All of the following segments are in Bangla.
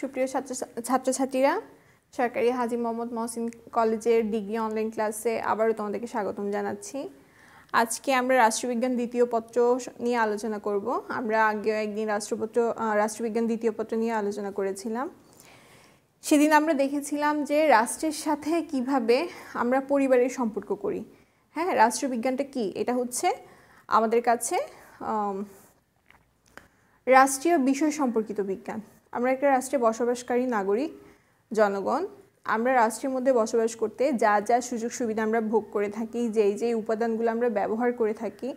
সুপ্রিয় ছাত্রছাত্রীরা, সরকারি হাজী মোহাম্মদ মহসিন কলেজের ডিগ্রি অনলাইন ক্লাসে আবারও তোমাদেরকে স্বাগতম জানাচ্ছি। আজকে আমরা রাষ্ট্রবিজ্ঞান দ্বিতীয় পত্র নিয়ে আলোচনা করব। আমরা আগেও একদিন রাষ্ট্রবিজ্ঞান দ্বিতীয় পত্র নিয়ে আলোচনা করেছিলাম। সেদিন আমরা দেখেছিলাম যে রাষ্ট্রের সাথে কিভাবে আমরা পরিবারের সম্পর্ক করি। হ্যাঁ, রাষ্ট্রবিজ্ঞানটা কি? এটা হচ্ছে আমাদের কাছে রাষ্ট্রীয় বিষয় সম্পর্কিত বিজ্ঞান। আমরা একটা রাষ্ট্রে বসবাসকারী নাগরিক জনগণ। আমরা রাষ্ট্রের মধ্যে বসবাস করতে যা যা সুযোগ সুবিধা আমরা ভোগ করে থাকি, যেই উপাদানগুলো আমরা ব্যবহার করে থাকি,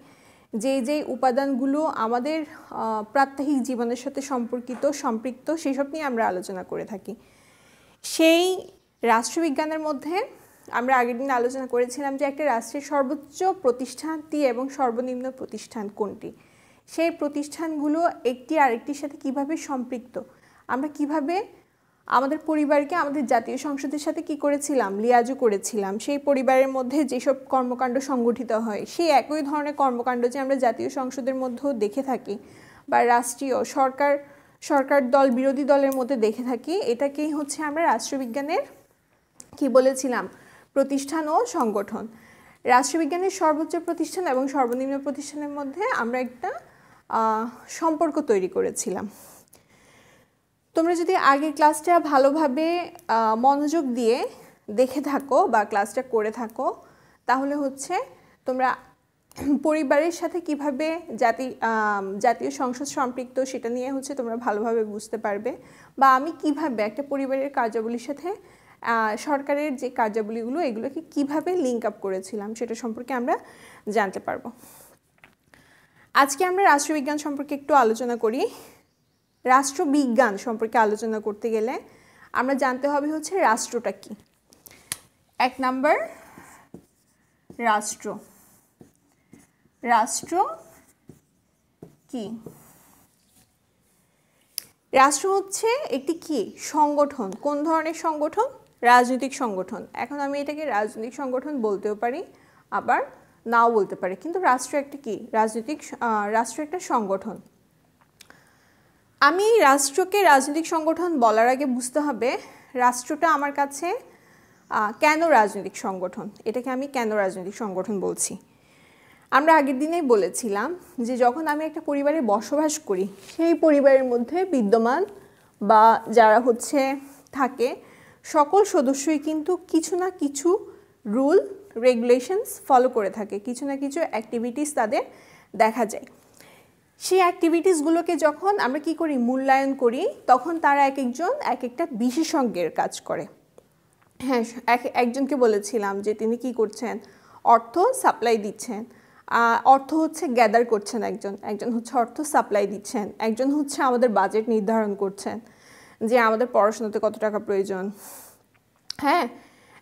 যেই উপাদানগুলো আমাদের প্রাত্যহিক জীবনের সাথে সম্পৃক্ত সেসব নিয়ে আমরা আলোচনা করে থাকি। সেই রাষ্ট্রবিজ্ঞানের মধ্যে আমরা আগের দিন আলোচনা করেছিলাম যে একটা রাষ্ট্রের সর্বোচ্চ প্রতিষ্ঠানটি এবং সর্বনিম্ন প্রতিষ্ঠান কোনটি, সেই প্রতিষ্ঠানগুলো একটি আরেকটির সাথে কিভাবে সম্পৃক্ত, আমরা কিভাবে আমাদের পরিবারকে আমাদের জাতীয় সংসদের সাথে কি করেছিলাম, লিয়াজু করেছিলাম। সেই পরিবারের মধ্যে যেসব কর্মকাণ্ড সংগঠিত হয়, সেই একই ধরনের কর্মকাণ্ড যে আমরা জাতীয় সংসদের মধ্যেও দেখে থাকি বা রাষ্ট্রীয় সরকার দল বিরোধী দলের মধ্যে দেখে থাকি, এটাকেই হচ্ছে আমরা রাষ্ট্রবিজ্ঞানের কি বলেছিলাম, প্রতিষ্ঠান ও সংগঠন। রাষ্ট্রবিজ্ঞানের সর্বোচ্চ প্রতিষ্ঠান এবং সর্বনিম্ন প্রতিষ্ঠানের মধ্যে আমরা একটা সম্পর্ক তৈরি করেছিলাম। তোমরা যদি আগের ক্লাসটা ভালোভাবে মনোযোগ দিয়ে দেখে থাকো বা ক্লাসটা করে থাকো, তাহলে হচ্ছে তোমরা পরিবারের সাথে কিভাবে জাতীয় সংসদ সম্পৃক্ত সেটা নিয়ে হচ্ছে তোমরা ভালোভাবে বুঝতে পারবে, বা আমি কিভাবে একটা পরিবারের কার্যাবলীর সাথে সরকারের যে কার্যাবলীগুলো এগুলোকে কিভাবে লিঙ্ক আপ করেছিলাম সেটা সম্পর্কে আমরা জানতে পারবো। আজকে আমরা রাষ্ট্রবিজ্ঞান সম্পর্কে একটু আলোচনা করি। রাষ্ট্রবিজ্ঞান সম্পর্কে আলোচনা করতে গেলে আমরা জানতে হবে হচ্ছে রাষ্ট্রটা কি। 1 নাম্বার, রাষ্ট্র কি? রাষ্ট্র হচ্ছে একটি কি সংগঠন। কোন ধরনের সংগঠন? রাজনৈতিক সংগঠন। এখন আমি এটাকে রাজনৈতিক সংগঠন বলতেও পারি, আবার নাও বলতে পারি, কিন্তু রাষ্ট্র একটা কি রাষ্ট্র একটা সংগঠন। আমি রাষ্ট্রকে রাজনৈতিক সংগঠন বলার আগে বুঝতে হবে রাষ্ট্রটা আমার কাছে কেন রাজনৈতিক সংগঠন, এটাকে আমি কেন রাজনৈতিক সংগঠন বলছি। আমরা আগের দিনেই বলেছিলাম যে যখন আমি একটা পরিবারে বসবাস করি, সেই পরিবারের মধ্যে বিদ্যমান বা যারা হচ্ছে থাকে সকল সদস্যই কিন্তু কিছু না কিছু রুল রেগুলেশনস ফলো করে থাকে, কিছু না কিছু অ্যাক্টিভিটিস তাদের দেখা যায়। সেই অ্যাক্টিভিটিসগুলোকে যখন আমরা কি করি, মূল্যায়ন করি, তখন তারা এক একটা বিশেষজ্ঞের কাজ করে। হ্যাঁ, একজনকে বলেছিলাম যে তিনি কি করছেন, অর্থ সাপ্লাই দিচ্ছেন, অর্থ হচ্ছে গ্যাদার করছেন, একজন হচ্ছে অর্থ সাপ্লাই দিচ্ছেন, একজন হচ্ছে আমাদের বাজেট নির্ধারণ করছেন যে আমাদের পড়াশোনাতে কত টাকা প্রয়োজন। হ্যাঁ,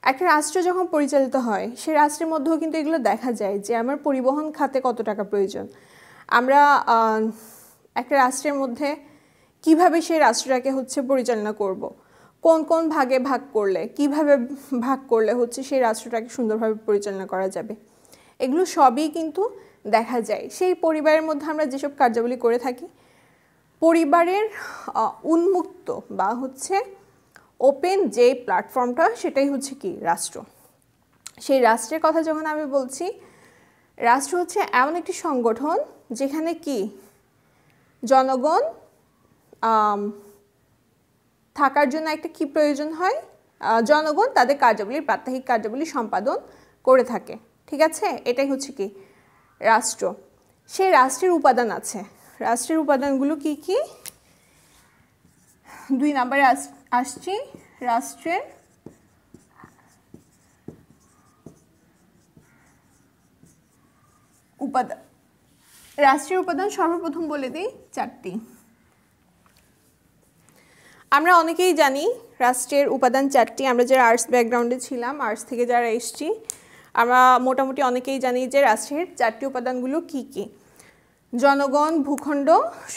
একটা রাষ্ট্র যখন পরিচালিত হয় সেই রাষ্ট্রের মধ্যেও কিন্তু এগুলো দেখা যায় যে আমার পরিবহন খাতে কত টাকা প্রয়োজন। আমরা একটা রাষ্ট্রের মধ্যে কিভাবে সেই রাষ্ট্রটাকে হচ্ছে পরিচালনা করব, কোন কোন ভাগে ভাগ করলে, কিভাবে ভাগ করলে হচ্ছে সেই রাষ্ট্রটাকে সুন্দরভাবে পরিচালনা করা যাবে, এগুলো সবই কিন্তু দেখা যায়। সেই পরিবারের মধ্যে আমরা যেসব কার্যাবলী করে থাকি, পরিবারের উন্মুক্ত বা হচ্ছে ওপেন যে প্ল্যাটফর্মটা, সেটাই হচ্ছে কি রাষ্ট্র। সেই রাষ্ট্রের কথা যখন আমি বলছি, রাষ্ট্র হচ্ছে এমন একটি সংগঠন যেখানে কি জনগণ থাকার জন্য একটা কি প্রয়োজন হয়, জনগণ তাদের প্রাত্যহিক কার্যাবলী সম্পাদন করে থাকে। ঠিক আছে, এটাই হচ্ছে কি রাষ্ট্র। সেই রাষ্ট্রের উপাদান আছে। রাষ্ট্রের উপাদানগুলো কি কি? 2 নাম্বারে আসছি, রাষ্ট্রের উপাদান। রাষ্ট্রের উপাদান সর্বপ্রথম বলে দিই 4টি। আমরা অনেকেই জানি রাষ্ট্রের উপাদান 4টি। আমরা যারা আর্টস ব্যাকগ্রাউন্ডে ছিলাম, আর্টস থেকে যারা এসছি, আমরা মোটামুটি অনেকেই জানি যে রাষ্ট্রের 4টি উপাদানগুলো কি কি। জনগণ, ভূখণ্ড,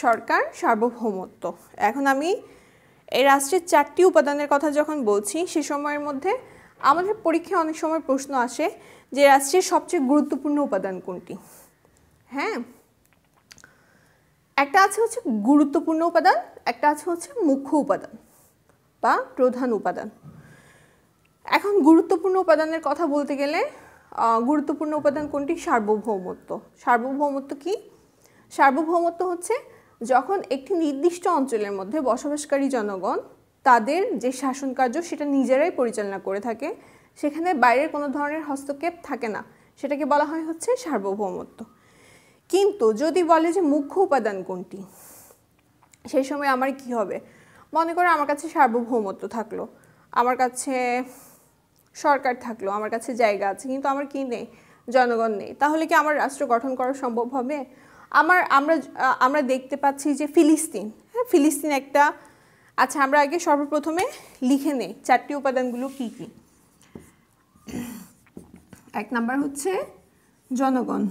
সরকার, সার্বভৌমত্ব। এখন আমি এই রাষ্ট্রের 4টি উপাদানের কথা যখন বলছি, সে সময়ের মধ্যে আমাদের পরীক্ষায় অনেক সময় প্রশ্ন আসে যে রাষ্ট্রের সবচেয়ে গুরুত্বপূর্ণ উপাদান কোনটি। হ্যাঁ, একটা আছে হচ্ছে গুরুত্বপূর্ণ উপাদান, একটা আছে হচ্ছে মুখ্য উপাদান। বা প্রধান উপাদান। এখন গুরুত্বপূর্ণ উপাদানের কথা বলতে গেলে গুরুত্বপূর্ণ উপাদান কোনটি? সার্বভৌমত্ব। সার্বভৌমত্ব কি? সার্বভৌমত্ব হচ্ছে যখন একটি নির্দিষ্ট অঞ্চলের মধ্যে বসবাসকারী জনগণ তাদের যে শাসন কার্য সেটা নিজেরাই পরিচালনা করে থাকে, সেখানে বাইরের কোনো ধরনের হস্তক্ষেপ থাকে না, সেটাকে বলা হয় হচ্ছে সার্বভৌমত্ব। কিন্তু যদি বলে যে মুখ্য উপাদান কোনটি, সেই সময় আমার কি হবে? মনে করো আমার কাছে সার্বভৌমত্ব থাকলো, আমার কাছে সরকার থাকলো, আমার কাছে জায়গা আছে, কিন্তু আমার কি নেই? জনগণ নেই। তাহলে কি আমার রাষ্ট্র গঠন করা সম্ভব হবে? আমরা দেখতে পাচ্ছি যে ফিলিস্তিন, হ্যাঁ ফিলিস্তিন একটা, আচ্ছা আমরা আগে সর্বপ্রথমে লিখে নেই 4টি উপাদানগুলো কি কি। 1 নাম্বার হচ্ছে জনগণ,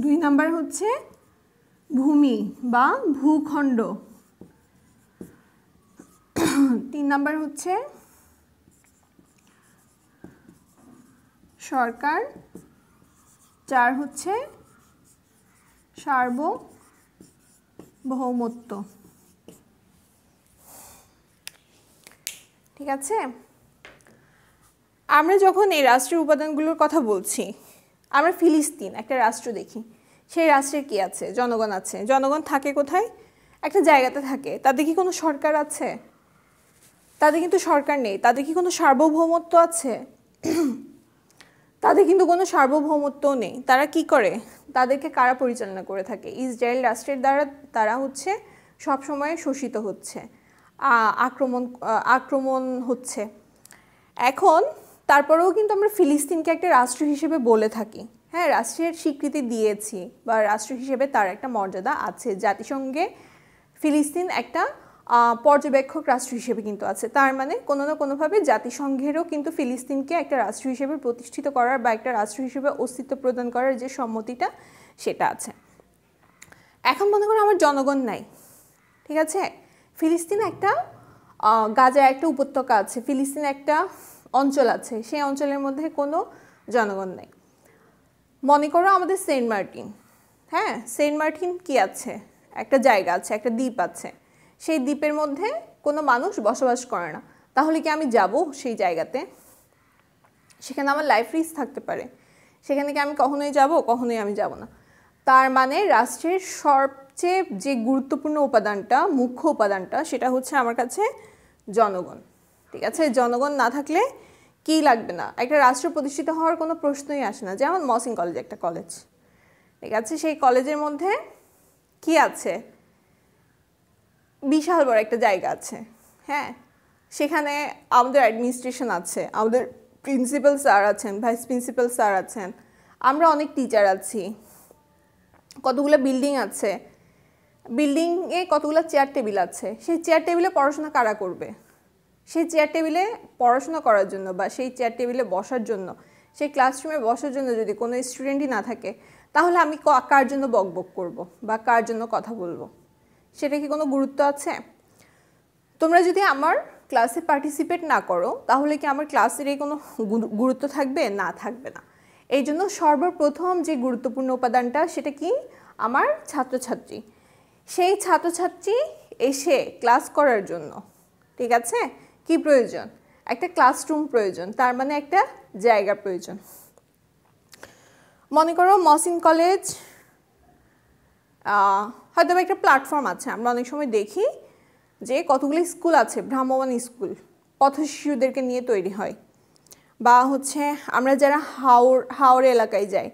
2 নাম্বার হচ্ছে ভূমি বা ভূখণ্ড, 3 নাম্বার হচ্ছে সরকার, 4 হচ্ছে সার্বভৌমত্ব। ঠিক আছে, আমরা যখন এই রাষ্ট্রের উপাদানগুলোর কথা বলছি, আমরা ফিলিস্তিন একটা রাষ্ট্র দেখি, সেই রাষ্ট্রের কি আছে? জনগণ আছে। জনগণ থাকে কোথায়? একটা জায়গাতে থাকে। তাদের কি কোনো সরকার আছে? তাদের কিন্তু সরকার নেই। তাদের কি কোনো সার্বভৌমত্ব আছে? তাদের কিন্তু কোনো সার্বভৌমত্ব নেই। তারা কি করে? তাদেরকে কারা পরিচালনা করে থাকে? ইসরায়েল রাষ্ট্রের দ্বারা তারা হচ্ছে সবসময় শোষিত হচ্ছে, আক্রমণ হচ্ছে। এখন তারপরেও কিন্তু আমরা ফিলিস্তিনকে একটা রাষ্ট্র হিসেবে বলে থাকি, হ্যাঁ রাষ্ট্রের স্বীকৃতি দিয়েছি বা রাষ্ট্র হিসেবে তার একটা মর্যাদা আছে। জাতিসংঘে ফিলিস্তিন একটা পর্যবেক্ষক রাষ্ট্র হিসেবে কিন্তু আছে। তার মানে কোনো না কোনোভাবে জাতিসংঘেরও কিন্তু ফিলিস্তিনকে একটা রাষ্ট্র হিসেবে প্রতিষ্ঠিত করার বা একটা রাষ্ট্র হিসেবে অস্তিত্ব প্রদান করার যে সম্মতিটা সেটা আছে। এখন মনে করো আমার জনগণ নাই, ঠিক আছে, ফিলিস্তিন একটা গাজা একটা উপত্যকা আছে, ফিলিস্তিন একটা অঞ্চল আছে, সেই অঞ্চলের মধ্যে কোনো জনগণ নেই। মনে করো আমাদের সেন্ট মার্টিন, হ্যাঁ সেন্ট মার্টিন কি আছে? একটা জায়গা আছে, একটা দ্বীপ আছে, সেই দ্বীপের মধ্যে কোনো মানুষ বসবাস করে না। তাহলে কি আমি যাব সেই জায়গাতে? সেখানে আমার লাইফ রিস্ক থাকতে পারে, সেখানে কি আমি কখনোই যাব? কখনোই আমি যাব না। তার মানে রাষ্ট্রের সবচেয়ে যে গুরুত্বপূর্ণ উপাদানটা, মুখ্য উপাদানটা, সেটা হচ্ছে আমার কাছে জনগণ। ঠিক আছে, জনগণ না থাকলে কি লাগবে না, একটা রাষ্ট্র প্রতিষ্ঠিত হওয়ার কোনো প্রশ্নই আসে না। যেমন মহসিন কলেজ একটা কলেজ, ঠিক আছে, সেই কলেজের মধ্যে কি আছে? বিশাল বড় একটা জায়গা আছে, হ্যাঁ সেখানে আমাদের অ্যাডমিনিস্ট্রেশন আছে, আমাদের প্রিন্সিপাল স্যার আছেন, ভাইস প্রিন্সিপাল স্যার আছেন, আমরা অনেক টিচার আছি, কতগুলো বিল্ডিং আছে, বিল্ডিংয়ে কতগুলো চেয়ার টেবিল আছে। সেই চেয়ার টেবিলে পড়াশোনা কারা করবে? সেই চেয়ার টেবিলে পড়াশোনা করার জন্য বা সেই চেয়ার টেবিলে বসার জন্য, সেই ক্লাসরুমে বসার জন্য যদি কোনো স্টুডেন্টই না থাকে, তাহলে আমি কার জন্য বকবক করব বা কার জন্য কথা বলবো? সেটা কি কোনো গুরুত্ব আছে? তোমরা যদি আমার ক্লাসে পার্টিসিপেট না করো, তাহলে কি আমার ক্লাসের এই কোনো গুরুত্ব থাকবে? না, থাকবে না। এই জন্য সর্বপ্রথম যে গুরুত্বপূর্ণ উপাদানটা সেটা কি? আমার ছাত্রছাত্রী। সেই ছাত্রছাত্রী এসে ক্লাস করার জন্য, ঠিক আছে, কি প্রয়োজন? একটা ক্লাসরুম প্রয়োজন, তার মানে একটা জায়গা প্রয়োজন। মনে করো মহসিন কলেজ হয়তো একটা প্ল্যাটফর্ম আছে, আমরা অনেক সময় দেখি যে কতগুলি স্কুল আছে, ভ্রাম্যমাণ স্কুল পথ শিশুদেরকে নিয়ে তৈরি হয়। বা হচ্ছে আমরা যারা হাওড় এলাকায় যাই,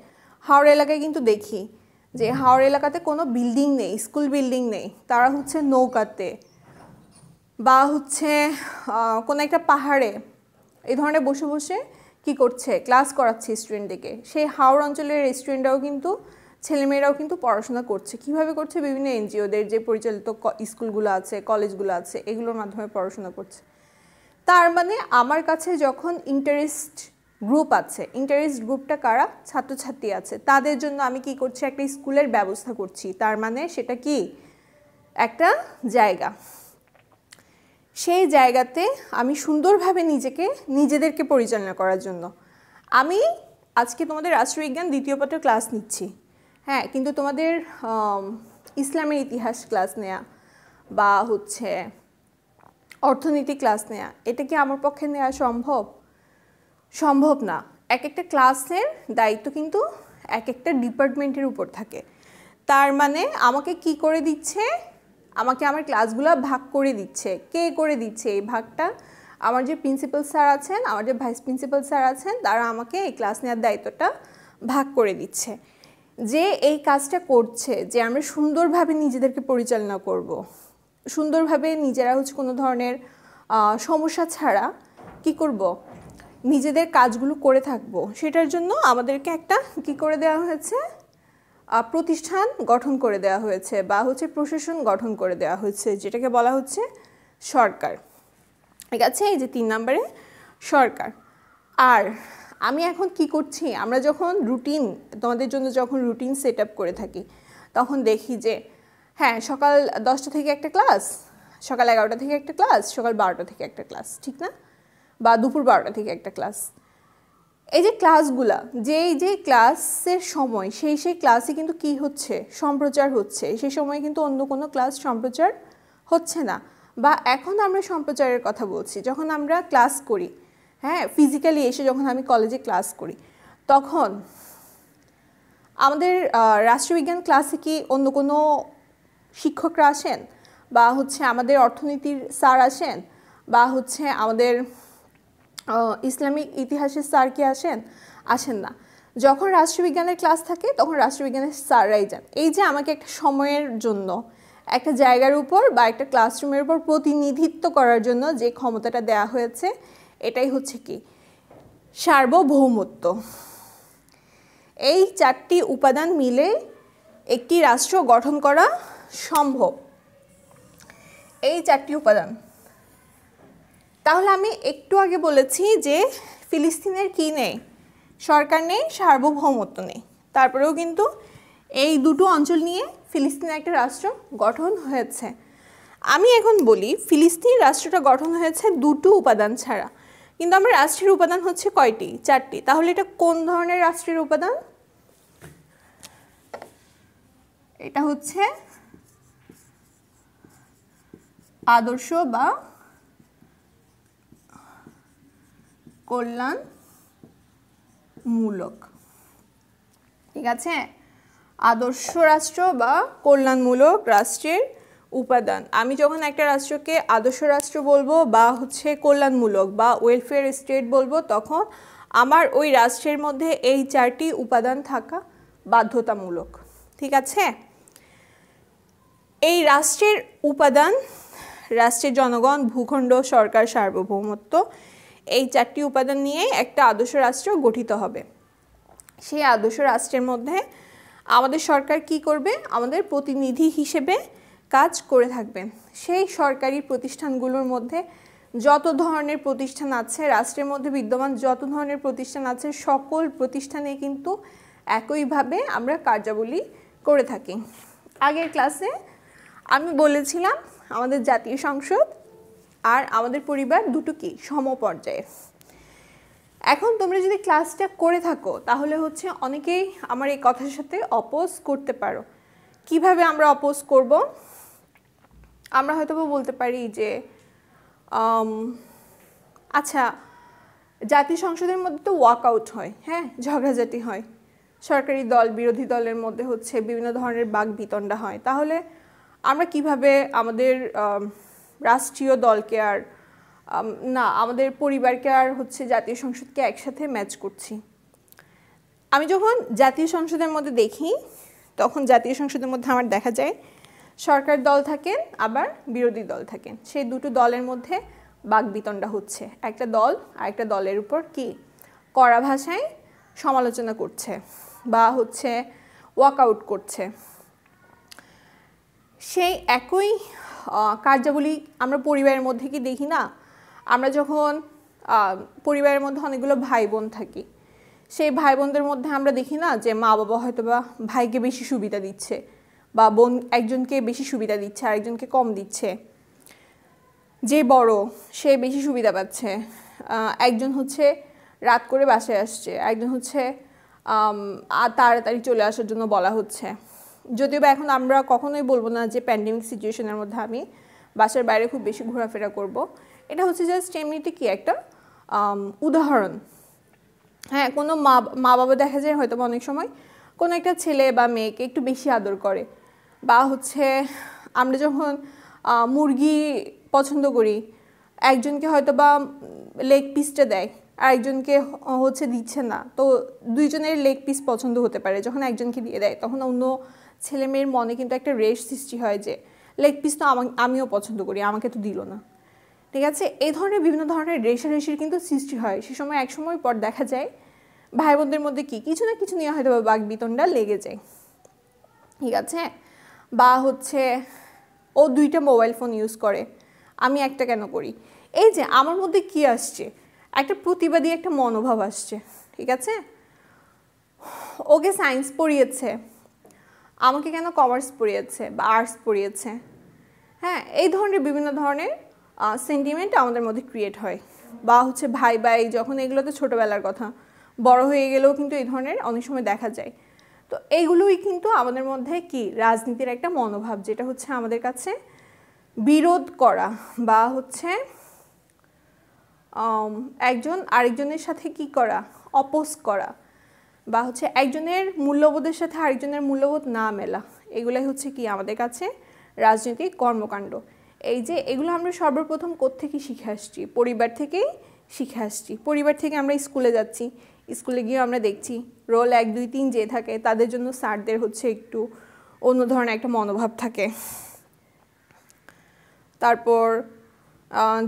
হাওড় এলাকায় কিন্তু দেখি যে হাওড় এলাকাতে কোনো বিল্ডিং নেই, স্কুল বিল্ডিং নেই, তারা হচ্ছে নৌকাতে বা হচ্ছে কোনো একটা পাহাড়ে এই ধরনের বসে বসে কি করছে? ক্লাস করাচ্ছে স্টুডেন্টদেরকে। সেই হাওড় অঞ্চলের স্টুডেন্টরাও কিন্তু, ছেলেমেয়েরাও কিন্তু পড়াশোনা করছে। কিভাবে করছে? বিভিন্ন এনজিওদের যে পরিচালিত স্কুলগুলো আছে, কলেজগুলো আছে, এগুলোর মাধ্যমে পড়াশোনা করছে। তার মানে আমার কাছে যখন ইন্টারেস্ট গ্রুপ আছে, ইন্টারেস্ট গ্রুপটা কারা? ছাত্রছাত্রী আছে, তাদের জন্য আমি কি করছি? একটা স্কুলের ব্যবস্থা করছি। তার মানে সেটা কি? একটা জায়গা। সেই জায়গাতে আমি সুন্দরভাবে নিজেদেরকে পরিচালনা করার জন্য আমি আজকে তোমাদের রাষ্ট্রবিজ্ঞান 2য় পত্রের ক্লাস নিচ্ছি, হ্যাঁ, কিন্তু তোমাদের ইসলামের ইতিহাস ক্লাস নেওয়া বা হচ্ছে অর্থনীতি ক্লাস নেওয়া, এটা কি আমার পক্ষে নেওয়া সম্ভব? সম্ভব না। এক একটা ক্লাসের দায়িত্ব কিন্তু এক একটা ডিপার্টমেন্টের উপর থাকে। তার মানে আমাকে কি করে দিচ্ছে, আমাকে আমার ক্লাসগুলো ভাগ করে দিচ্ছে। কে করে দিচ্ছে এই ভাগটা? আমার যে প্রিন্সিপাল স্যার আছেন, আমার যে ভাইস প্রিন্সিপাল স্যার আছেন, তারা আমাকে এই ক্লাস নেওয়ার দায়িত্বটা ভাগ করে দিচ্ছে। যে এই কাজটা করছে, যে আমরা সুন্দরভাবে নিজেদেরকে পরিচালনা করব, সুন্দরভাবে নিজেরা হচ্ছে কোনো ধরনের সমস্যা ছাড়া কি করব, নিজেদের কাজগুলো করে থাকব, সেটার জন্য আমাদেরকে একটা কি করে দেওয়া হয়েছে, প্রতিষ্ঠান গঠন করে দেওয়া হয়েছে বা হচ্ছে প্রশাসন গঠন করে দেওয়া হয়েছে, যেটাকে বলা হচ্ছে সরকার। ঠিক আছে, এই যে 3 নম্বরে সরকার। আর আমি এখন কি করছি, আমরা যখন রুটিন, তোমাদের জন্য যখন রুটিন সেট আপ করে থাকি, তখন দেখি যে হ্যাঁ সকাল 10টা থেকে একটা ক্লাস, সকাল 11টা থেকে একটা ক্লাস, সকাল 12টা থেকে একটা ক্লাস, ঠিক না? বা দুপুর 12টা থেকে একটা ক্লাস। এই যে ক্লাসগুলা, যেই ক্লাসের সময় সেই ক্লাসে কিন্তু কি হচ্ছে, সম্প্রচার হচ্ছে। সেই সময় কিন্তু অন্য কোনো ক্লাস সম্প্রচার হচ্ছে না। বা এখন আমরা সম্প্রচারের কথা বলছি, যখন আমরা ক্লাস করি, হ্যাঁ ফিজিক্যালি এসে যখন আমি কলেজে ক্লাস করি, তখন আমাদের রাষ্ট্রবিজ্ঞান ক্লাসে কি অন্য কোনো শিক্ষকরা আসেন, বা হচ্ছে আমাদের অর্থনীতির স্যার আসেন, বা হচ্ছে আমাদের ইসলামিক ইতিহাসের স্যার কি আসেন না। যখন রাষ্ট্রবিজ্ঞানের ক্লাস থাকে তখন রাষ্ট্রবিজ্ঞানের স্যাররাই যান। এই যে আমাকে একটা সময়ের জন্য একটা জায়গার উপর বা একটা ক্লাসরুমের উপর প্রতিনিধিত্ব করার জন্য যে ক্ষমতাটা দেয়া হয়েছে, এটাই হচ্ছে কি সার্বভৌমত্ব। এই 4টি উপাদান মিলে একটি রাষ্ট্র গঠন করা সম্ভব। এই 4টি উপাদান। তাহলে আমি একটু আগে বলেছি যে ফিলিস্তিনের কি নেই, সরকার নেই, সার্বভৌমত্ব নেই। তারপরেও কিন্তু এই দুটো অঞ্চল নিয়ে ফিলিস্তিন একটা রাষ্ট্র গঠন হয়েছে। আমি এখন বলি ফিলিস্তিন রাষ্ট্রটা গঠন হয়েছে দুটো উপাদান ছাড়া, কিন্তু আমার রাষ্ট্রের উপাদান হচ্ছে কয়টি? 4টি। তাহলে এটা কোন ধরনের রাষ্ট্রের উপাদান? এটা হচ্ছে আদর্শ বা কল্যাণমূলক। ঠিক আছে, আদর্শ রাষ্ট্র বা কল্যাণমূলক রাষ্ট্রের উপাদান। আমি যখন একটা রাষ্ট্রকে আদর্শ রাষ্ট্র বলবো বা হচ্ছে কল্যাণমূলক বা ওয়েলফেয়ার স্টেট বলবো, তখন আমার ওই রাষ্ট্রের মধ্যে এই 4টি উপাদান থাকা বাধ্যতামূলক। ঠিক আছে, এই রাষ্ট্রের উপাদান, রাষ্ট্রের জনগণ, ভূখণ্ড, সরকার, সার্বভৌমত্ব, এই 4টি উপাদান নিয়ে একটা আদর্শ রাষ্ট্র গঠিত হবে। সেই আদর্শ রাষ্ট্রের মধ্যে আমাদের সরকার কি করবে? আমাদের প্রতিনিধি হিসেবে কাজ করে থাকবেন। সেই সরকারি প্রতিষ্ঠানগুলোর মধ্যে যত ধরনের প্রতিষ্ঠান আছে, রাষ্ট্রের মধ্যে বিদ্যমান যত ধরনের প্রতিষ্ঠান আছে, সকল প্রতিষ্ঠানে কিন্তু একইভাবে আমরা কার্যাবলী করে থাকি। আগের ক্লাসে আমি বলেছিলাম আমাদের জাতীয় সংসদ আর আমাদের পরিবার দুটো কি সমপর্যায়ে। এখন তোমরা যদি ক্লাসটা করে থাকো তাহলে হচ্ছে অনেকেই আমার এই কথার সাথে অপোজ করতে পারো। কিভাবে আমরা অপোজ করব? আমরা হয়তো বলতে পারি যে আচ্ছা, জাতীয় সংসদের মধ্যে তো ওয়াকআউট হয়, হ্যাঁ ঝগড়াঝাটি হয়, সরকারি দল বিরোধী দলের মধ্যে হচ্ছে বিভিন্ন ধরনের বাকবিতণ্ডা হয়, তাহলে আমরা কিভাবে আমাদের রাষ্ট্রীয় দলকে আর না আমাদের পরিবারকে আর হচ্ছে জাতীয় সংসদকে একসাথে ম্যাচ করছি? আমি যখন জাতীয় সংসদের মধ্যে দেখি, তখন জাতীয় সংসদের মধ্যে আমার দেখা যায় সরকার দল থাকেন আবার বিরোধী দল থাকেন। সেই দুটো দলের মধ্যে বাকবিতণ্ডা হচ্ছে। একটা দল আরেকটা দলের উপর কি কড়া ভাষায় সমালোচনা করছে বা হচ্ছে ওয়াকআউট করছে। সেই একই কার্যাবলী আমরা পরিবারের মধ্যে কি দেখি না? আমরা যখন পরিবারের মধ্যে অনেকগুলো ভাই বোন থাকি, সেই ভাই বোনদের মধ্যে আমরা দেখি না যে মা বাবা হয়তো বা ভাইকে বেশি সুবিধা দিচ্ছে বা বোন একজনকে বেশি সুবিধা দিচ্ছে আরেকজনকে কম দিচ্ছে। যে বড় সে বেশি সুবিধা পাচ্ছে, একজন হচ্ছে রাত করে বাসায় আসছে, একজন হচ্ছে তাড়াতাড়ি চলে আসার জন্য বলা হচ্ছে। যদিও বা এখন আমরা কখনোই বলবো না যে প্যান্ডেমিক সিচুয়েশনের মধ্যে আমি বাসার বাইরে খুব বেশি ঘোরাফেরা করব। এটা হচ্ছে জাস্ট এমনিতে কি একটা উদাহরণ। হ্যাঁ, কোনো মা বাবা দেখা যায় হয়তো অনেক সময় কোনো একটা ছেলে বা মেয়েকে একটু বেশি আদর করে, বা হচ্ছে আমরা যখন মুরগি পছন্দ করি, একজনকে হয়তো বা লেগ পিসটা দেয় আর একজনকে হচ্ছে দিচ্ছে না, তো দুইজনের লেগ পিস পছন্দ হতে পারে। যখন একজনকে দিয়ে দেয় তখন অন্য ছেলে মেয়ের মনে কিন্তু একটা রেশ সৃষ্টি হয় যে লেগ পিস তো আমিও পছন্দ করি, আমাকে তো দিল না। ঠিক আছে, এই ধরনের বিভিন্ন ধরনের রেশারেশির কিন্তু সৃষ্টি হয়। সে সময় এক সময় পর দেখা যায় ভাই বোনদের মধ্যে কিছু না কিছু নিয়ে হয়তো বাক বিতণ্ডা লেগে যায়। ঠিক আছে, বা হচ্ছে ও 2টা মোবাইল ফোন ইউজ করে, আমি একটা কেন করি। এই যে আমার মধ্যে কি আসছে, একটা প্রতিবাদী একটা মনোভাব আসছে। ঠিক আছে, ওকে সায়েন্স পড়িয়েছে, আমাকে কেন কমার্স পড়িয়েছে বা আর্টস পড়িয়েছে। হ্যাঁ, এই ধরনের বিভিন্ন ধরনের সেন্টিমেন্ট আমাদের মধ্যে ক্রিয়েট হয়। বা হচ্ছে ভাই ভাই, যখন এগুলো তো ছোটোবেলার কথা, বড় হয়ে গেলেও কিন্তু এই ধরনের অনেক সময় দেখা যায়। তো এইগুলোই কিন্তু আমাদের মধ্যে কি রাজনীতির একটা মনোভাব, যেটা হচ্ছে আমাদের কাছে বিরোধ করা বা হচ্ছে একজন আরেকজনের সাথে কি করা, অপোজ করা, বা হচ্ছে একজনের মূল্যবোধের সাথে আরেকজনের মূল্যবোধ না মেলা। এগুলাই হচ্ছে কি আমাদের কাছে রাজনৈতিক কর্মকাণ্ড। এই যে এগুলো আমরা সর্বপ্রথম কোত্থেকে শিখে আসছি, পরিবার থেকেই শিখে আসছি। পরিবার থেকে আমরা স্কুলে যাচ্ছি, স্কুলে গিয়ে আমরা দেখছি রোল 1 2 3 যে থাকে তাদের জন্য স্যারদের হচ্ছে একটু অন্য ধরনের একটা মনোভাব থাকে। তারপর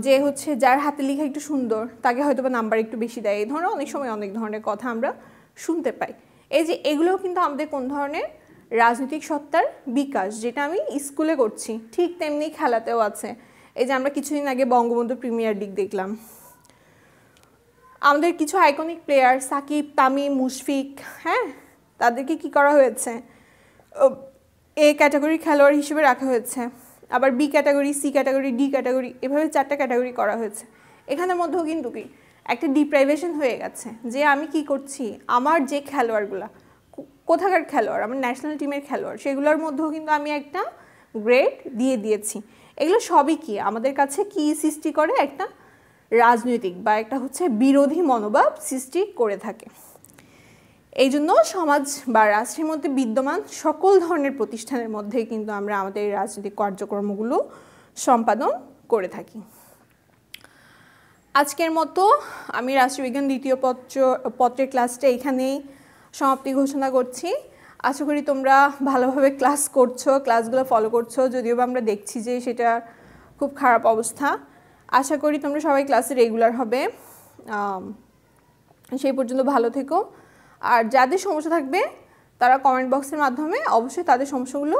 যে হচ্ছে যার হাতে লেখা একটু সুন্দর তাকে হয়তো বা নাম্বার একটু বেশি দেয়। এই ধরনের অনেক সময় অনেক ধরনের কথা আমরা শুনতে পাই। এই যে এগুলোও কিন্তু আমাদের কোন ধরনের রাজনৈতিক সত্তার বিকাশ, যেটা আমি স্কুলে করছি, ঠিক তেমনি খেলাতেও আছে। এই যে আমরা কিছুদিন আগে বঙ্গবন্ধু প্রিমিয়ার লিগ দেখলাম, আমাদের কিছু আইকনিক প্লেয়ার সাকিব, তামিম, মুশফিক, হ্যাঁ, তাদেরকে কি করা হয়েছে, এ ক্যাটাগরির খেলোয়াড় হিসেবে রাখা হয়েছে, আবার B category, C category, D category, এভাবে 4টা ক্যাটাগরি করা হয়েছে। এখানের মধ্যেও কিন্তু কি একটা ডিপ্রাইভেশন হয়ে গেছে, যে আমি কি করছি, আমার যে খেলোয়াড়গুলা কোথাকার খেলোয়াড়, আমার ন্যাশনাল টিমের খেলোয়াড়, সেগুলোর মধ্যেও কিন্তু আমি একটা গ্রেড দিয়ে দিয়েছি। এগুলো সবই কি আমাদের কাছে কি সৃষ্টি করে, একটা রাজনৈতিক বা একটা হচ্ছে বিরোধী মনোভাব সৃষ্টি করে থাকে। এই জন্য সমাজ বা রাষ্ট্রের মধ্যে বিদ্যমান সকল ধরনের প্রতিষ্ঠানের মধ্যে কিন্তু আমরা আমাদের রাজনৈতিক কার্যক্রমগুলো সম্পাদন করে থাকি। আজকের মতো আমি রাষ্ট্রবিজ্ঞান 2য় পত্রের ক্লাসটা এখানেই সমাপ্তি ঘোষণা করছি। আশা করি তোমরা ভালোভাবে ক্লাস করছো, ক্লাসগুলো ফলো করছো, যদিও আমরা দেখছি যে সেটা খুব খারাপ অবস্থা। আশা করি তোমরা সবাই ক্লাসে রেগুলার হবে। সেই পর্যন্ত ভালো থেকো। আর যাদের সমস্যা থাকবে তারা কমেন্ট বক্সের মাধ্যমে অবশ্যই তাদের সমস্যাগুলো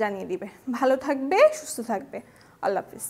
জানিয়ে দিবে। ভালো থাকবে, সুস্থ থাকবে। আল্লাহ হাফিজ।